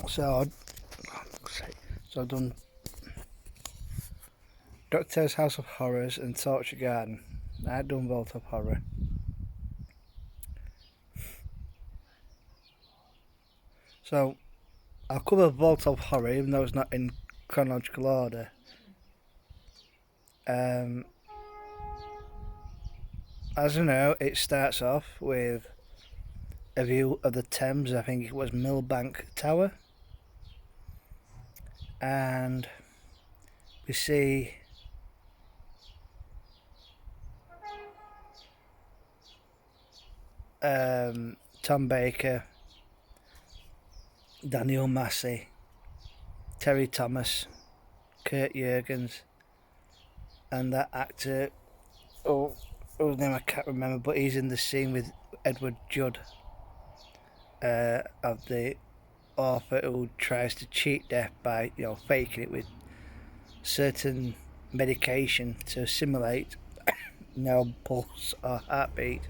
So, I've done Doctor's House of Horrors and Torture Garden. I've done Vault of Horror. So, I'll cover Vault of Horror even though it's not in chronological order. As you know, it starts off with a view of the Thames. I think it was Millbank Tower. And we see Tom Baker, Daniel Massey, Terry Thomas, Kurt Jurgens, and that actor, whose name I can't remember, but he's in the scene with Edward Judd, of the author who tries to cheat death by faking it with certain medication to simulate no pulse or heartbeat,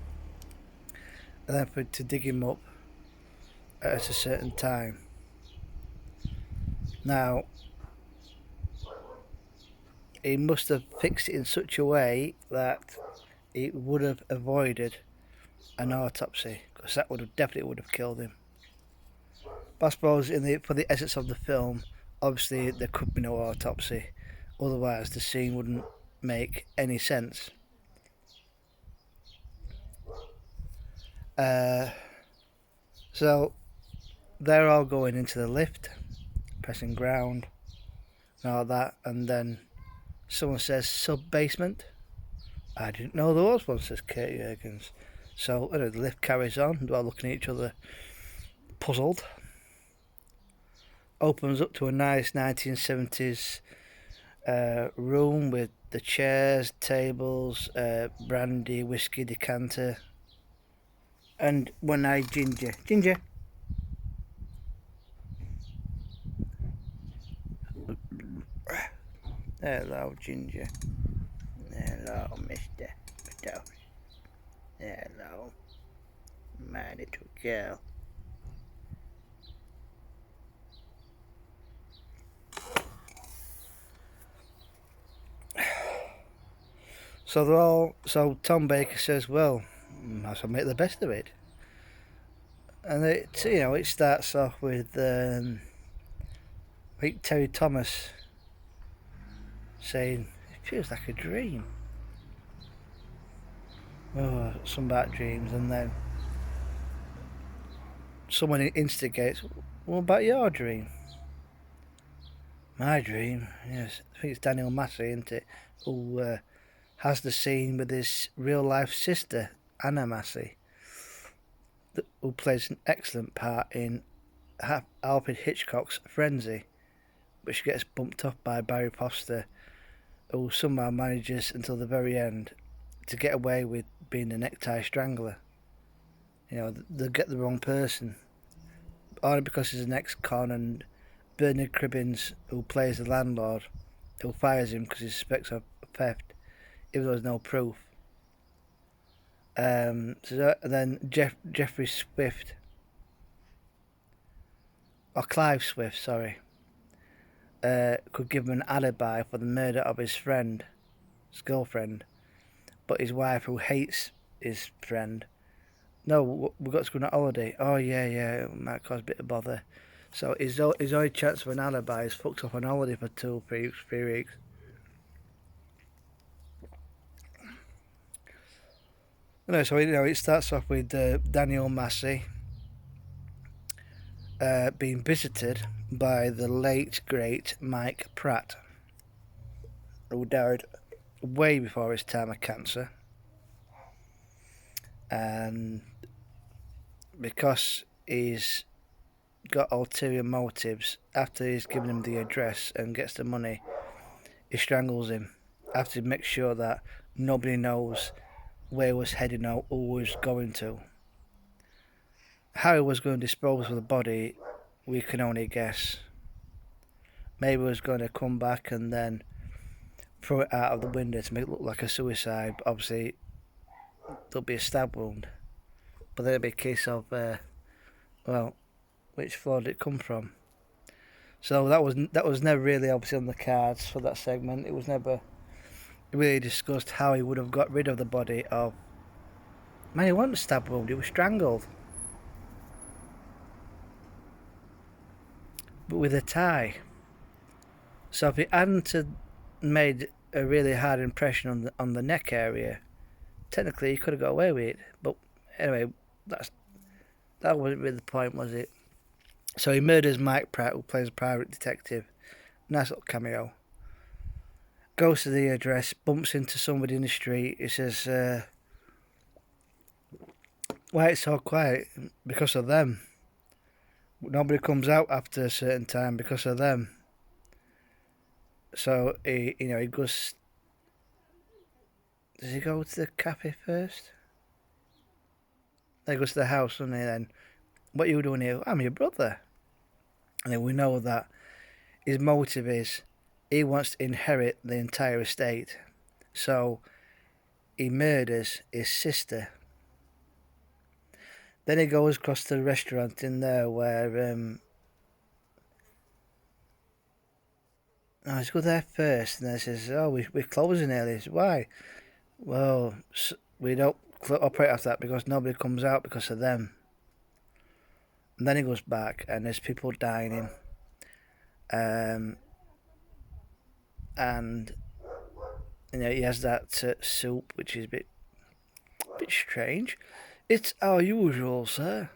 and then to dig him up at a certain time. Now, he must have fixed it in such a way that it would have avoided an autopsy, because that definitely would have killed him. But I suppose for the essence of the film, obviously there could be no autopsy, otherwise the scene wouldn't make any sense. So they're all going into the lift, pressing ground and all that, and then someone says sub-basement. I didn't know there was one, says Kurt Jurgens. So the lift carries on, while looking at each other, puzzled. Opens up to a nice 1970s room with the chairs, tables, brandy, whiskey decanter, and one-eyed Ginger. Ginger! Hello, Ginger. Hello, Mr. Potato. Hello, my little girl. So Tom Baker says, well, I shall make the best of it. And it starts off with Terry Thomas saying, it feels like a dream. Oh, some bad dreams. And then someone instigates, what about your dream? My dream? Yes, I think it's Daniel Massey, isn't it? Who has the scene with his real-life sister, Anna Massey, who plays an excellent part in Alfred Hitchcock's Frenzy, which gets bumped up by Barry Foster, who somehow manages until the very end to get away with being a necktie strangler. They'll get the wrong person, only because he's an ex-con, and Bernard Cribbins, who plays the landlord, who fires him because he suspects of theft, even though there's no proof. Then Jeffrey Swift, or Clive Swift, sorry, could give him an alibi for the murder of his girlfriend, but his wife, who hates his friend, no, we've got to go on a holiday. Oh yeah, it might cause a bit of bother. So his only chance of an alibi is fucked up on holiday for 3 weeks. So it starts off with Daniel Massey being visited by the late great Mike Pratt, who died way before his time of cancer, and because he's got ulterior motives, after he's given him the address and gets the money, he strangles him after he makes sure that nobody knows where he was heading or who was going to. How he was going to dispose of the body, we can only guess. Maybe he was going to come back and then throw it out of the window to make it look like a suicide, but obviously there'll be a stab wound. But then it'll be a case of, which floor did it come from? So that was never really obviously on the cards for that segment. It was never really discussed how he would have got rid of the body of. Man, he wasn't stab wound; he was strangled, but with a tie. So if it hadn't made a really hard impression on the neck area, technically he could have got away with it. But anyway, that wasn't really the point, was it? So he murders Mike Pratt, who plays a private detective. Nice little cameo. Goes to the address, bumps into somebody in the street. He says, "Why it's so quiet? Because of them. Nobody comes out after a certain time because of them." So he goes. Does he go to the cafe first? Then he goes to the house, doesn't he? Then, what are you doing here? I'm your brother. And then we know that his motive is he wants to inherit the entire estate. So he murders his sister. Then he goes across to the restaurant in there where let's go there first. And then he says, "Oh, we're closing early." Says, "Why?" "Well, we don't operate after that because nobody comes out because of them." And then he goes back and there's people dining. And he has that soup, which is a bit strange. "It's our usual, sir."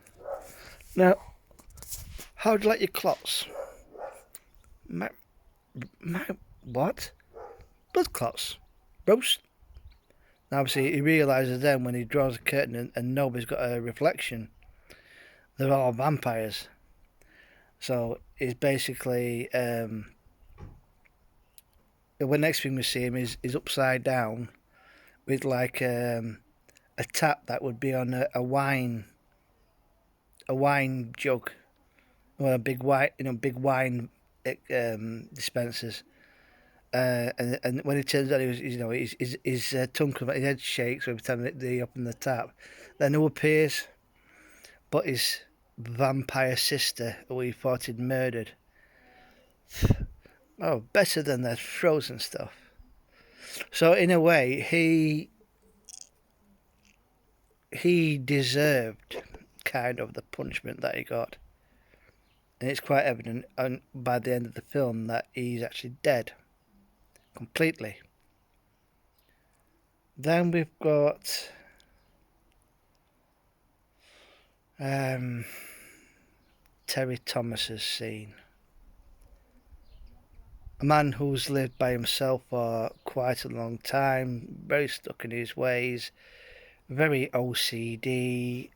Now, how do you like your clots? My what? Blood clots. Roast. Now, obviously, he realises then when he draws a curtain and nobody's got a reflection, they're all vampires. So he's basically the next thing we see him is upside down with like a tap that would be on a wine jug, or a big wine dispensers. And when it turns out, his tongue, his head shakes every time they open the tap. Then who appears? But his vampire sister, who he thought he'd murdered. Oh, better than that frozen stuff. So in a way, he deserved kind of the punishment that he got. And it's quite evident by the end of the film that he's actually dead. Completely. Then we've got Terry Thomas's scene. A man who's lived by himself for quite a long time, very stuck in his ways, very OCD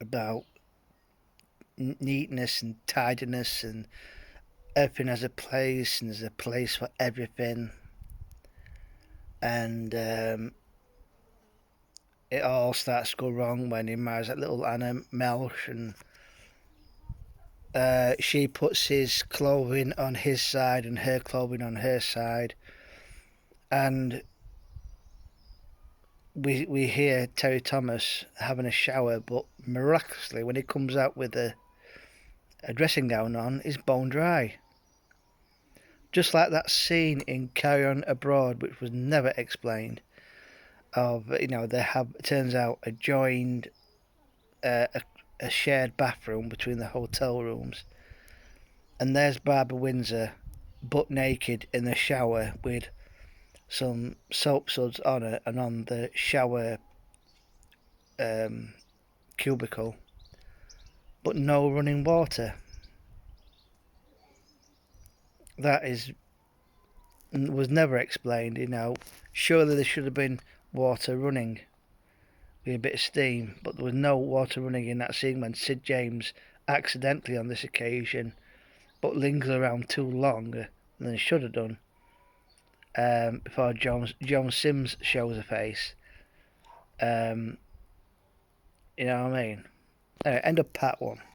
about neatness and tidiness, and everything has a place, and there's a place for everything. And it all starts to go wrong when he marries that little Anna Melch, and she puts his clothing on his side and her clothing on her side, and we hear Terry Thomas having a shower, but miraculously when he comes out with a dressing gown on, he's bone dry. Just like that scene in Carry On Abroad, which was never explained, of they have, it turns out, a joined a shared bathroom between the hotel rooms, and there's Barbara Windsor butt naked in the shower with some soap suds on her and on the shower cubicle, but no running water. That was never explained. Surely there should have been water running with a bit of steam, but there was no water running in that scene when Sid James accidentally on this occasion but lingers around too long than he should have done before Joan Sims shows her face. You know what I mean? Anyway, end of part 1.